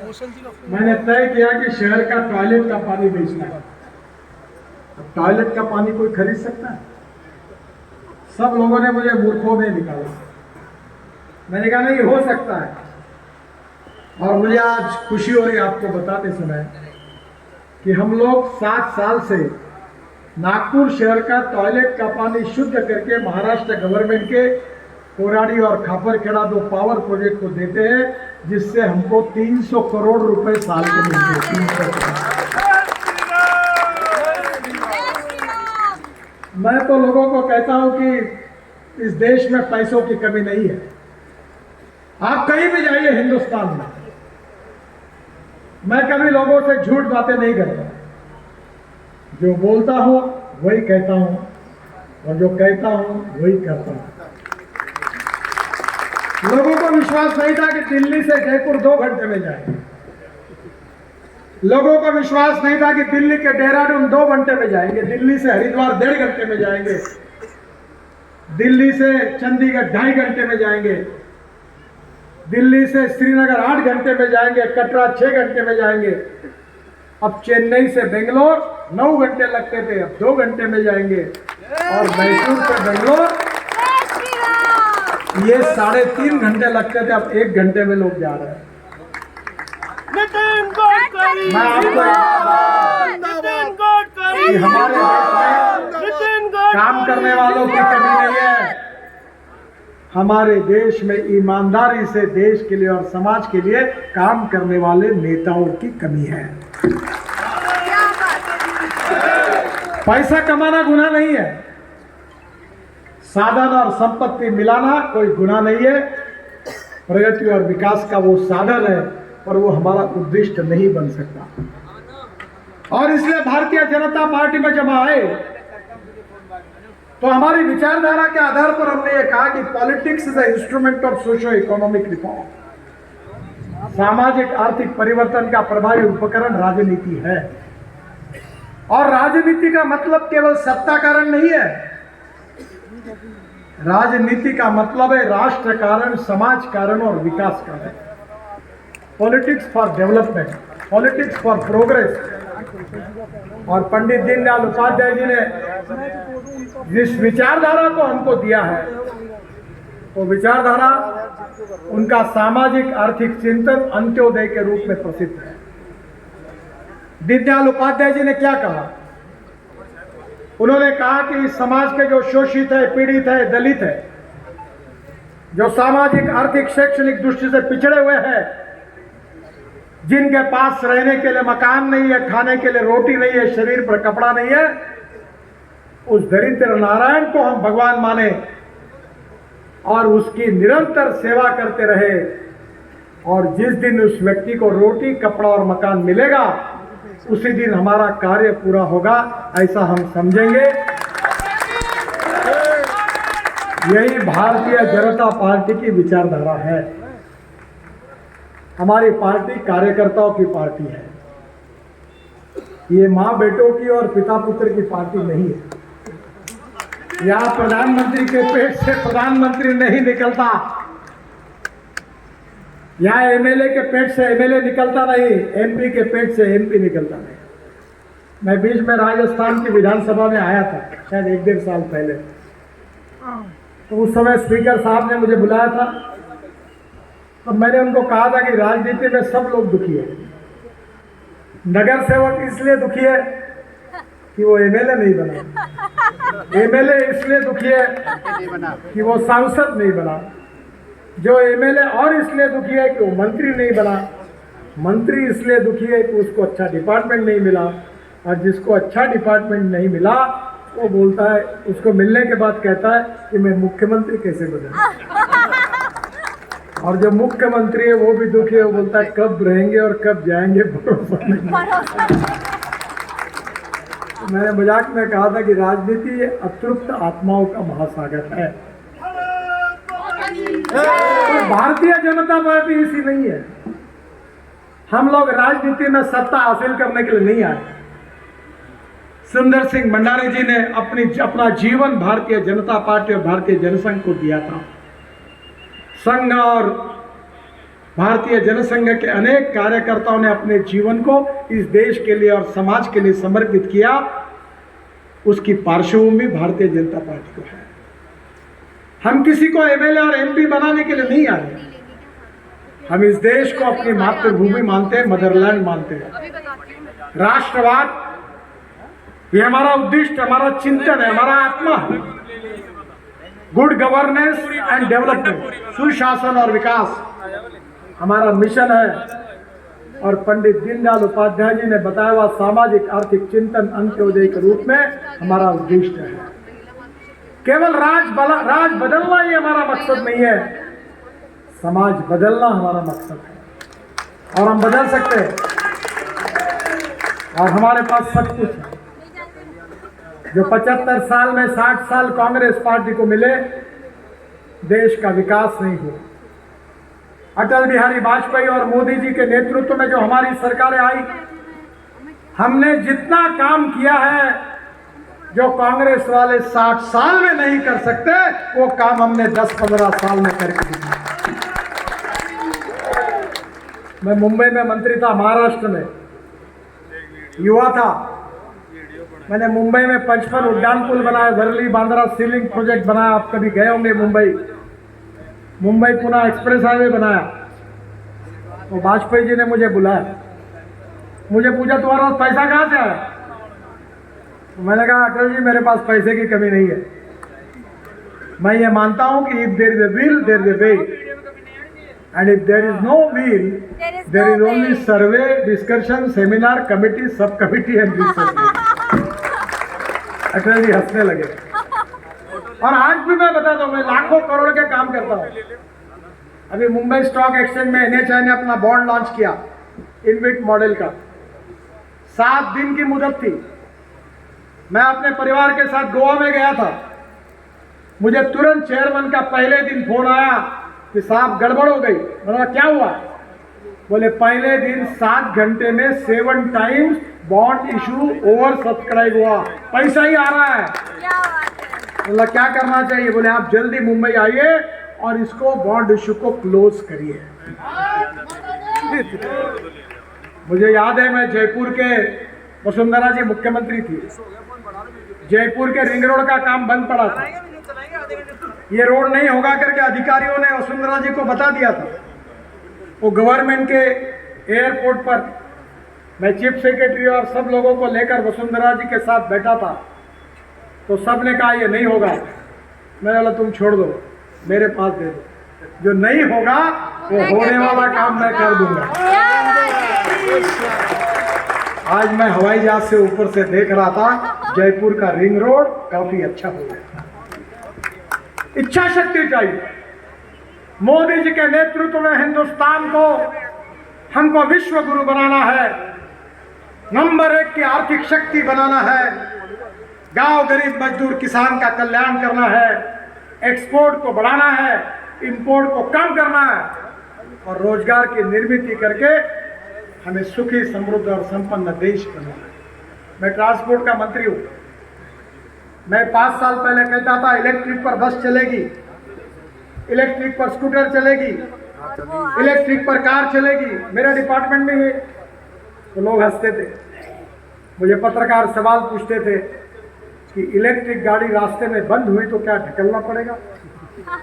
मैंने तय किया कि शहर का टॉयलेट का पानी बेचना है। अब टॉयलेट का पानी कोई खरीद सकता है? सब लोगों ने मुझे मूर्खों में निकाला। मैंने कहा नहीं, हो सकता है। और मुझे आज खुशी हो रही है आपको बताते समय कि हम लोग 7 साल से नागपुर शहर का टॉयलेट का पानी शुद्ध करके महाराष्ट्र गवर्नमेंट के कोराडी और खापरखेड़ा 2 पावर प्रोजेक्ट को देते हैं, जिससे हमको 300 करोड़ रुपए साल के मिलते हैं। 300 करोड़। मैं तो लोगों को कहता हूं कि इस देश में पैसों की कमी नहीं है। आप कहीं भी जाइए हिंदुस्तान में, मैं कभी लोगों से झूठ बातें नहीं करता। जो बोलता हूं वही कहता हूं और जो कहता हूं वही करता हूं। लोगों को विश्वास नहीं था कि दिल्ली से जयपुर 2 घंटे में जाएंगे। लोगों को विश्वास नहीं था कि दिल्ली के देहरादून 2 घंटे में जाएंगे। दिल्ली से हरिद्वार 1.5 घंटे में जाएंगे। दिल्ली से चंडीगढ़ 2.5 घंटे में जाएंगे। दिल्ली से श्रीनगर 8 घंटे में जाएंगे। कटरा 6 घंटे में जाएंगे। अब चेन्नई से बेंगलोर 9 घंटे लगते थे, अब 2 घंटे में जाएंगे। और मैसूर से बेंगलोर ये 3.5 घंटे लगते थे, अब 1 घंटे में लोग जा रहे हैं। मैं आपको कि हमारे देश में काम करने वालों की कमी नहीं है। हमारे देश में ईमानदारी से देश के लिए और समाज के लिए काम करने वाले नेताओं की कमी है। पैसा कमाना गुनाह नहीं है, साधन और संपत्ति मिलाना कोई गुनाह नहीं है। प्रगति और विकास का वो साधन है, पर वो हमारा उद्देश्य नहीं बन सकता। और इसलिए भारतीय जनता पार्टी में जब आए तो हमारी विचारधारा के आधार पर हमने ये कहा कि politics is a instrument of socio economic reform. सामाजिक आर्थिक परिवर्तन का प्रभावी उपकरण राजनीति है। और राजनीति का मतलब केवल सत्ता कारण नहीं है। राजनीति का मतलब है राष्ट्र कारण, समाज कारण और विकास कारण। Politics for development, politics for progress. और पंडित दीनदयाल उपाध्याय जी ने जिस विचारधारा को हमको दिया है, वो विचारधारा उनका सामाजिक आर्थिक चिंतन अंत्योदय के रूप में प्रसिद्ध है। दीनदयाल उपाध्याय जी ने क्या कहा? उन्होंने कहा कि इस समाज के जो शोषित है, पीड़ित है, दलित है, जो सामाजिक आर्थिक शैक्षणिक दृष्टि से पिछड़े हुए हैं, जिनके पास रहने के लिए मकान नहीं है, खाने के लिए रोटी नहीं है, शरीर पर कपड़ा नहीं है, उस दरिद्र नारायण को हम भगवान माने और उसकी निरंतर सेवा करते रहे। और जिस दिन उस व्यक्ति को रोटी, कपड़ा और मकान मिलेगा, उसी दिन हमारा कार्य पूरा होगा, ऐसा हम समझेंगे। यही भारतीय जनता पार्टी की विचारधारा है। हमारी पार्टी कार्यकर्ताओं की पार्टी है। ये माँ बेटों की और पिता पुत्र की पार्टी नहीं है। यहाँ प्रधानमंत्री के पेट से प्रधानमंत्री नहीं निकलता, यहाँ एमएलए के पेट से एमएलए निकलता नहीं, एमपी के पेट से एमपी निकलता नहीं। मैं बीच में राजस्थान की विधानसभा में आया था, शायद 1-1.5 साल पहले। तो उस समय स्पीकर साहब ने मुझे बुलाया था, तो मैंने उनको कहा था कि राजनीति में सब लोग दुखी है। नगर सेवक इसलिए दुखी है कि वो एमएलए नहीं बना, एमएलए इसलिए दुखी है कि वो सांसद नहीं बना, जो एमएलए और इसलिए दुखी है कि वो मंत्री नहीं बना, मंत्री इसलिए दुखी है कि उसको अच्छा डिपार्टमेंट नहीं मिला, और जिसको अच्छा डिपार्टमेंट नहीं मिला वो बोलता है, उसको मिलने के बाद कहता है कि मैं मुख्यमंत्री कैसे बना। और जो मुख्यमंत्री है वो भी दुखी है, वो बोलता है कब रहेंगे और कब जाएंगे भरोसा नहीं। मैंने मजाक में कहा था कि राजनीति अतृप्त आत्माओं का महासागर है। तो भारतीय जनता पार्टी इसी नहीं है। हम लोग राजनीति में सत्ता हासिल करने के लिए नहीं आए। सुंदर सिंह भंडारी जी ने अपना जीवन भारतीय जनता पार्टी और भारतीय जनसंघ को दिया था। संघ और भारतीय जनसंघ के अनेक कार्यकर्ताओं ने अपने जीवन को इस देश के लिए और समाज के लिए समर्पित किया, उसकी पार्श्वभूमि भारतीय जनता पार्टी को है। हम किसी को एमएलए और एमपी बनाने के लिए नहीं आए। हम इस देश को अपनी मातृभूमि मानते हैं, मदरलैंड मानते हैं। राष्ट्रवाद ये हमारा उद्देश्य, हमारा चिंतन है, हमारा आत्मा है। गुड गवर्नेंस एंड डेवलपमेंट, सुशासन और विकास हमारा मिशन है। और पंडित दीनदयाल उपाध्याय जी ने बताया हुआ सामाजिक आर्थिक चिंतन अंत्योदय के रूप में हमारा उद्देश्य है। केवल राज बदलना ही हमारा मकसद नहीं है, समाज बदलना हमारा मकसद है। और हम बदल सकते हैं, और हमारे पास सब कुछ है। जो 75 साल में 60 साल कांग्रेस पार्टी को मिले, देश का विकास नहीं हुआ। अटल बिहारी वाजपेयी और मोदी जी के नेतृत्व में जो हमारी सरकारें आई, हमने जितना काम किया है जो कांग्रेस वाले 60 साल में नहीं कर सकते, वो काम हमने 10-15 साल में करके दिया। मैं मुंबई में मंत्री था, महाराष्ट्र में युवा था। मैंने मुंबई में 55 उड्डान पुल बनाए, वर्ली बांद्रा सीलिंग प्रोजेक्ट बनाया। आप कभी गए होंगे मुंबई पुणे एक्सप्रेस हाईवे बनाया। तो वाजपेयी जी ने मुझे बुलाया, मुझे पूछा तुम्हारा पैसा कहाँ से आया? तो मैंने कहा अटल जी मेरे पास पैसे की कमी नहीं है। मैं ये मानता हूँ कि if there is a will there is a way, and if there is no will there is only survey, discussion, seminar, committee, sub committee and research. Atal ji हंसने लगे। और आज भी मैं बताता हूँ, मैं लाखों करोड़ के काम करता हूँ। अभी मुंबई स्टॉक एक्सचेंज में एनएचआई ने अपना बॉन्ड लॉन्च किया, इनविट मॉडल का। 7 दिन की मुदत थी। मैं अपने परिवार के साथ गोवा में गया था। मुझे तुरंत चेयरमैन का पहले दिन फोन आया कि साहब गड़बड़ हो गई। बोला क्या हुआ? बोले पहले दिन 7 घंटे में 7 times bond issue over subscribe हुआ, पैसा ही आ रहा है। बोला क्या करना चाहिए? बोले आप जल्दी मुंबई आइए और इसको बॉन्ड इशू को क्लोज करिए। मुझे याद है, मैं जयपुर के, वसुंधरा जी मुख्यमंत्री थी, जयपुर के रिंग रोड का काम बंद पड़ा था। ये रोड नहीं होगा करके अधिकारियों ने वसुंधरा जी को बता दिया था। वो गवर्नमेंट के एयरपोर्ट पर मैं चीफ सेक्रेटरी और सब लोगों को लेकर वसुंधरा जी के साथ बैठा था। तो सब ने कहा ये नहीं होगा। मैं बोला तुम छोड़ दो, मेरे पास दे दो, जो नहीं होगा वो होने वाला काम मैं कर दूंगा। आज मैं हवाई जहाज से ऊपर से देख रहा था, जयपुर का रिंग रोड काफी अच्छा हो गया। इच्छा शक्ति चाहिए। मोदी जी के नेतृत्व में हिंदुस्तान को, हमको विश्व गुरु बनाना है, नंबर 1 की आर्थिक शक्ति बनाना है, गांव गरीब मजदूर किसान का कल्याण करना है, एक्सपोर्ट को बढ़ाना है, इंपोर्ट को कम करना है, और रोजगार की निर्मित करके हमें सुखी, समृद्ध और संपन्न देश बनाना है। मैं ट्रांसपोर्ट का मंत्री हूँ। मैं 5 साल पहले कहता था इलेक्ट्रिक पर बस चलेगी, इलेक्ट्रिक पर स्कूटर चलेगी, इलेक्ट्रिक पर कार चलेगी। मेरे डिपार्टमेंट में तो लोग हंसते थे। मुझे पत्रकार सवाल पूछते थे कि इलेक्ट्रिक गाड़ी रास्ते में बंद हुई तो क्या ढकलना पड़ेगा?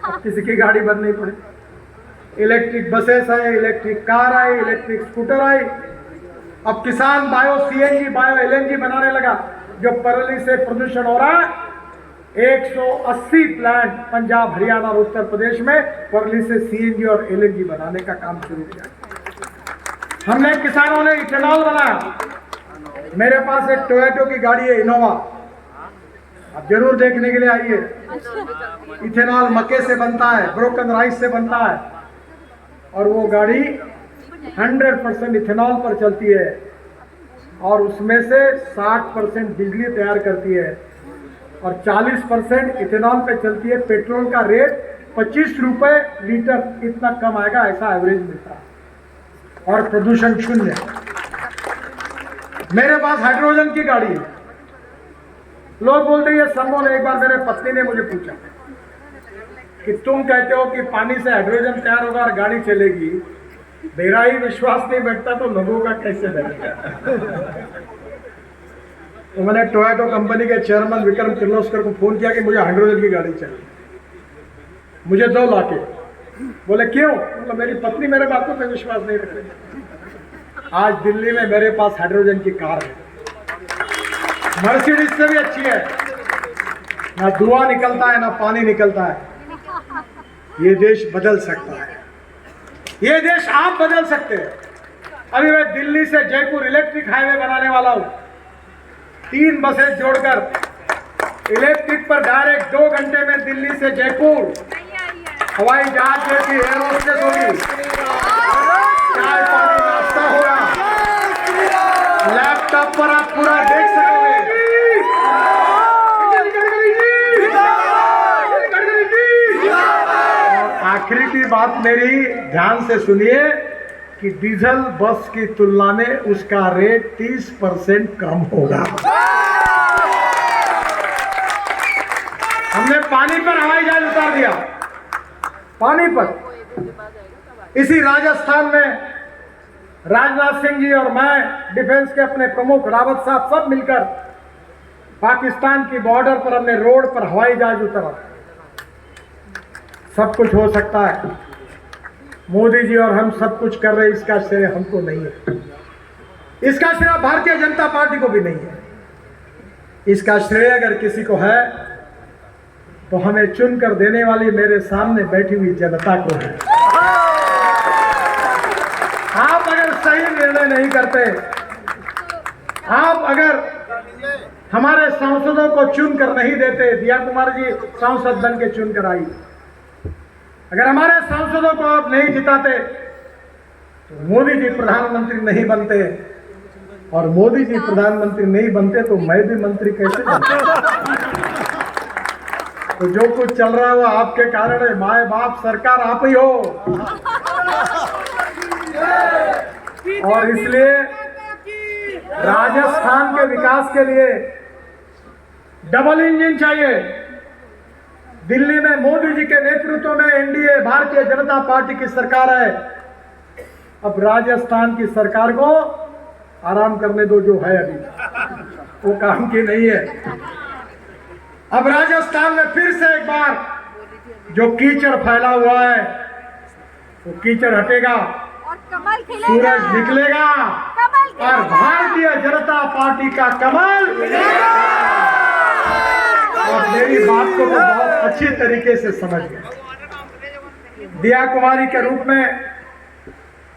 अब किसी की गाड़ी बंद नहीं पड़ेगी। इलेक्ट्रिक बसेस आए, इलेक्ट्रिक कार आई, इलेक्ट्रिक स्कूटर आई। अब किसान बायो सीएनजी, बायो एलएनजी बनाने लगा। जो पराली से प्रदूषण हो रहा है, 180 प्लांट पंजाब, हरियाणा और उत्तर प्रदेश में पराली से सीएनजी और एलएनजी बनाने का काम शुरू किया। हमने किसानों ने इथेनॉल बनाया। मेरे पास एक टोयोटो की गाड़ी है, इनोवा, आप जरूर देखने के लिए आइए। इथेनॉल मक्के से बनता है, ब्रोकन राइस से बनता है, और वो गाड़ी 100% इथेनॉल पर चलती है, और उसमें से 60% बिजली तैयार करती है, और 40% इथेनॉल पे चलती है। पेट्रोल का रेट 25 रुपए लीटर, इतना कम आएगा, ऐसा एवरेज मिलता है, और प्रदूषण शून्य। मेरे पास हाइड्रोजन की गाड़ी है। लोग बोलते हैं संभव है। एक बार मेरे पत्नी ने मुझे पूछा कि तुम कहते हो कि पानी से हाइड्रोजन तैयार होगा और गाड़ी चलेगी, मेरा ही विश्वास नहीं बैठता तो लोगों का कैसे बैठेगा। तो मैंने टोयोटा कंपनी के चेयरमैन विक्रम किर्लोस्कर को फोन किया कि मुझे हाइड्रोजन की गाड़ी चाहिए, मुझे 2 लाख। बोले क्यों? बोला मेरी पत्नी मेरे बातों पे विश्वास नहीं रख रही। आज दिल्ली में मेरे पास हाइड्रोजन की कार है, मर्सिडीज से भी अच्छी है, ना धुआं निकलता है ना पानी निकलता है। ये देश बदल सकता है, ये देश आप बदल सकते हैं। अभी मैं दिल्ली से जयपुर इलेक्ट्रिक हाईवे बनाने वाला हूं, 3 बसें जोड़कर इलेक्ट्रिक पर डायरेक्ट 2 घंटे में दिल्ली से जयपुर हवाई जहाज जैसी एयर होस्टेस होगी, चाय पानी नाश्ता होगा, लैपटॉप पर आप पूरा देख सकोगे। और आखिरी की बात मेरी ध्यान से सुनिए कि डीजल बस की तुलना में उसका रेट 30% कम होगा। हमने पानी पर हवाई जहाज उतार दिया, पानी पर। इसी राजस्थान में राजनाथ सिंह जी और मैं, डिफेंस के अपने प्रमुख रावत साहब, सब मिलकर पाकिस्तान की बॉर्डर पर हमने रोड पर हवाई जहाज उतारा। सब कुछ हो सकता है, मोदी जी और हम सब कुछ कर रहे, इसका श्रेय हमको नहीं है, इसका श्रेय भारतीय जनता पार्टी को भी नहीं है। इसका श्रेय अगर किसी को है तो हमें चुनकर देने वाली मेरे सामने बैठी हुई जनता को है। आप अगर सही निर्णय नहीं करते, आप अगर हमारे सांसदों को चुनकर नहीं देते, दिया कुमार जी सांसद बन के चुनकर आई, अगर हमारे सांसदों को आप नहीं जिताते तो मोदी जी प्रधानमंत्री नहीं बनते, और मोदी जी प्रधानमंत्री नहीं बनते तो मैं भी मंत्री कैसे बनता। तो जो कुछ चल रहा है वो आपके कारण है। माए बाप सरकार आप ही हो, और इसलिए राजस्थान के विकास के लिए डबल इंजन चाहिए। दिल्ली में मोदी जी के नेतृत्व में एनडीए भारतीय जनता पार्टी की सरकार है। अब राजस्थान की सरकार को आराम करने दो, जो है अभी वो काम की नहीं है। अब राजस्थान में फिर से एक बार जो कीचड़ फैला हुआ है वो कीचड़ हटेगा, सूरज निकलेगा और भारतीय जनता पार्टी का कमल। और मेरी बात को तो बहुत अच्छी तरीके से समझ गए। दिया कुमारी के रूप में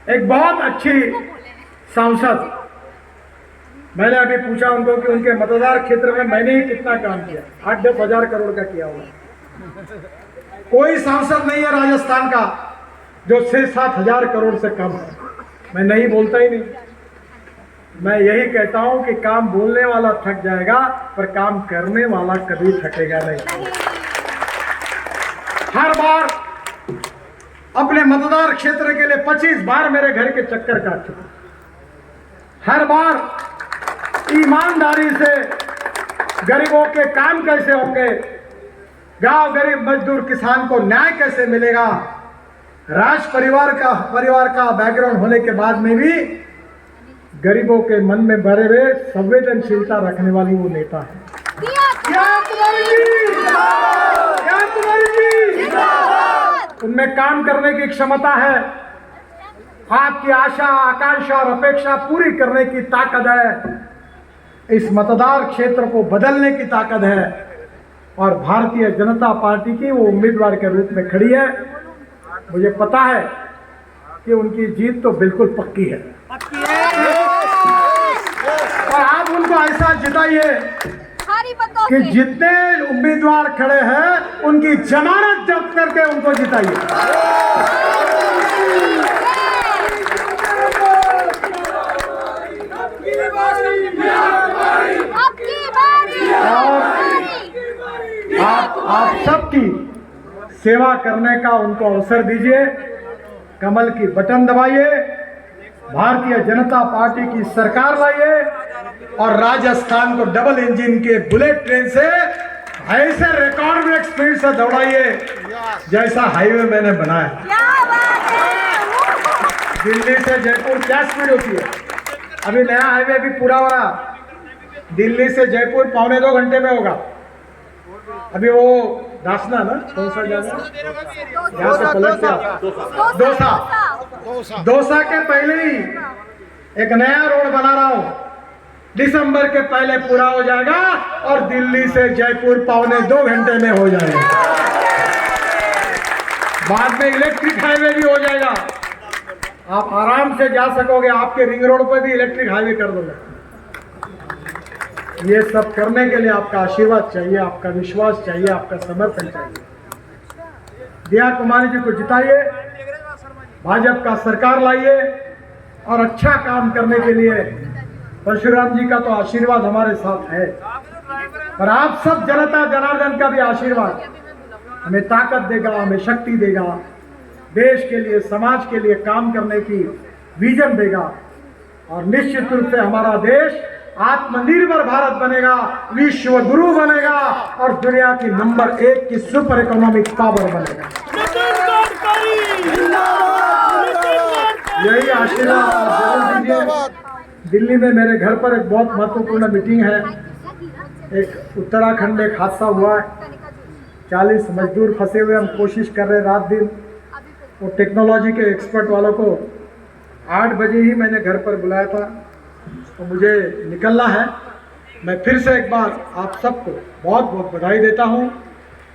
एक बहुत अच्छी सांसद, मैंने अभी पूछा उनको कि उनके मतदार क्षेत्र में मैंने ही कितना काम किया, 8-10 हजार करोड़ का किया हुआ। कोई सांसद नहीं है राजस्थान का जो 6-7 हजार करोड़ से कम है। मैं नहीं बोलता ही नहीं, मैं यही कहता हूं कि काम बोलने वाला थक जाएगा पर काम करने वाला कभी थकेगा नहीं। हर बार अपने मतदार क्षेत्र के लिए 25 बार मेरे घर के चक्कर काट चुका। हर बार ईमानदारी से गरीबों के काम कैसे होंगे, गांव गरीब मजदूर किसान को न्याय कैसे मिलेगा, राज परिवार का बैकग्राउंड होने के बाद में भी गरीबों के मन में भरे हुए संवेदनशीलता रखने वाली वो नेता है। उनमें काम करने की क्षमता है, आपकी आशा आकांक्षा और अपेक्षा पूरी करने की ताकत है, इस मतदार क्षेत्र को बदलने की ताकत है, और भारतीय जनता पार्टी की वो उम्मीदवार के रूप में खड़ी है। मुझे पता है कि उनकी जीत तो बिल्कुल पक्की है, और आप उनको ऐसा जिताइए कि जितने उम्मीदवार खड़े हैं उनकी जमानत जब्त करके उनको जिताइए। आप सबकी सेवा करने का उनको अवसर दीजिए, कमल की बटन दबाइए, भारतीय जनता पार्टी की सरकार लाइए, और राजस्थान को डबल इंजन के बुलेट ट्रेन से ऐसे रिकॉर्ड ब्रेक स्पीड से दौड़ाइए जैसा हाईवे मैंने बनाया। दिल्ली से जयपुर क्या स्पीड होती है? अभी नया हाईवे भी पूरा हो रहा, दिल्ली से जयपुर 1.25 घंटे में होगा। अभी वो दासना ना कौन सा जगह यहाँ से पलट के दौसा के पहले ही एक नया रोड बना रहा हूँ, दिसंबर के पहले पूरा हो जाएगा और दिल्ली से जयपुर 1.25 घंटे में हो जाएगा। बाद में इलेक्ट्रिक हाईवे भी हो जाएगा, आप आराम से जा सकोगे। आपके रिंग रोड पर भी इलेक्ट्रिक हाईवे कर दूंगा। ये सब करने के लिए आपका आशीर्वाद चाहिए, आपका विश्वास चाहिए, आपका समर्थन चाहिए। दिया कुमारी जी को जिताइए, भाजपा का सरकार लाइए और अच्छा काम करने के लिए परशुराम जी का तो आशीर्वाद हमारे साथ है, पर आप सब जनता जनार्दन का भी आशीर्वाद हमें ताकत देगा, हमें शक्ति देगा, देश के लिए समाज के लिए काम करने की विजन देगा और निश्चित रूप से हमारा देश आत्मनिर्भर भारत बनेगा, विश्व गुरु बनेगा और दुनिया की नंबर 1 की सुपर इकोनॉमिक पावर बनेगा। यही आशीर्वाद जरूर दीजिए। दिल्ली में मेरे घर पर एक बहुत महत्वपूर्ण मीटिंग है। एक उत्तराखंड में एक हादसा हुआ है, 40 मजदूर फंसे हुए, हम कोशिश कर रहे रात दिन। वो टेक्नोलॉजी के एक्सपर्ट वालों को 8 बजे ही मैंने घर पर बुलाया था, तो मुझे निकलना है। मैं फिर से एक बार आप सबको बहुत बहुत बधाई देता हूँ,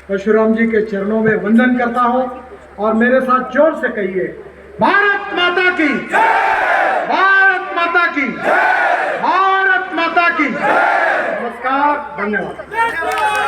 परशुराम जी के चरणों में वंदन करता हूँ और मेरे साथ जोर से कहिए, भारत माता की, भारत माता की, भारत माता की। नमस्कार, धन्यवाद।